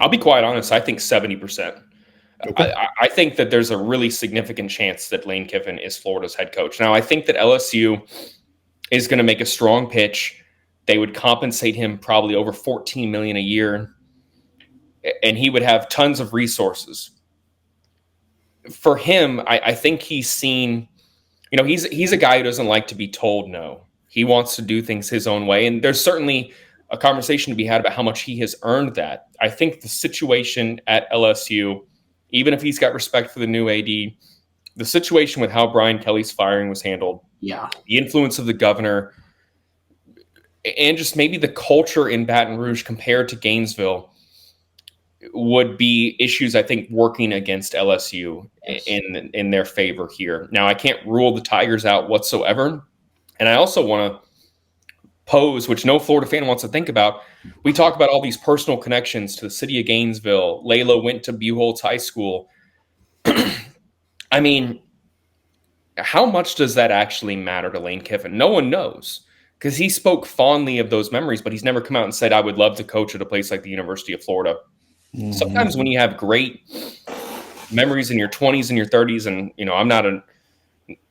I'll be quite honest. I think 70%. Okay. I think that there's a really significant chance that Lane Kiffin is Florida's head coach. Now, I think that LSU is going to make a strong pitch. They would compensate him probably over $14 million a year, and he would have tons of resources. For him, I think he's seen, he's a guy who doesn't like to be told no. He wants to do things his own way, and there's certainly a conversation to be had about how much he has earned that. I think the situation at LSU, even if he's got respect for the new AD, the situation with how Brian Kelly's firing was handled, Yeah. the influence of the governor, and just maybe the culture in Baton Rouge compared to Gainesville would be issues, I think, working against LSU in their favor here. Now, I can't rule the Tigers out whatsoever. And I also want to pose, which no Florida fan wants to think about. We talk about all these personal connections to the city of Gainesville. Layla went to Buchholz High School. I mean, how much does that actually matter to Lane Kiffin? No one knows, because he spoke fondly of those memories, but he's never come out and said, I would love to coach at a place like the University of Florida. Mm-hmm. Sometimes when you have great memories in your 20s and your 30s, and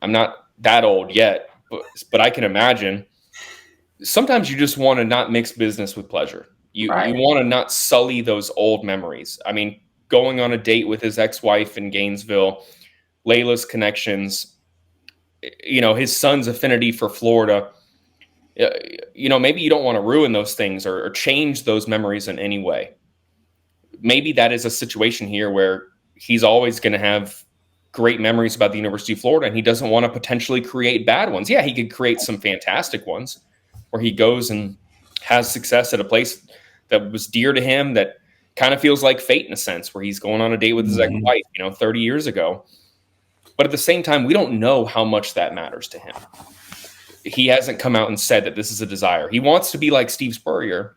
I'm not that old yet, but I can imagine sometimes you just want to not mix business with pleasure. You want to not sully those old memories. I mean, going on a date with his ex-wife in Gainesville, Layla's connections, his son's affinity for Florida. Maybe you don't want to ruin those things or change those memories in any way. Maybe that is a situation here where he's always going to have great memories about the University of Florida, and he doesn't want to potentially create bad ones. Yeah, he could create some fantastic ones where he goes and has success at a place that was dear to him, that kind of feels like fate in a sense, where he's going on a date with his ex-wife, 30 years ago. But at the same time, we don't know how much that matters to him. He hasn't come out and said that this is a desire. He wants to be like Steve Spurrier,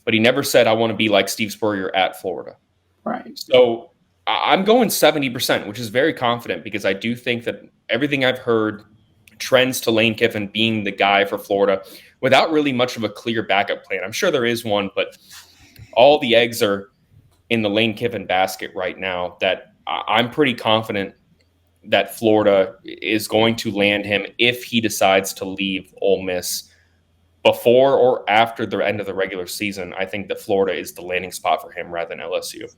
but he never said, I want to be like Steve Spurrier at Florida. Right. So I'm going 70%, which is very confident, because I do think that everything I've heard trends to Lane Kiffin being the guy for Florida without really much of a clear backup plan. I'm sure there is one, but all the eggs are in the Lane Kiffin basket right now, that I'm pretty confident that Florida is going to land him if he decides to leave Ole Miss before or after the end of the regular season. I think that Florida is the landing spot for him rather than LSU.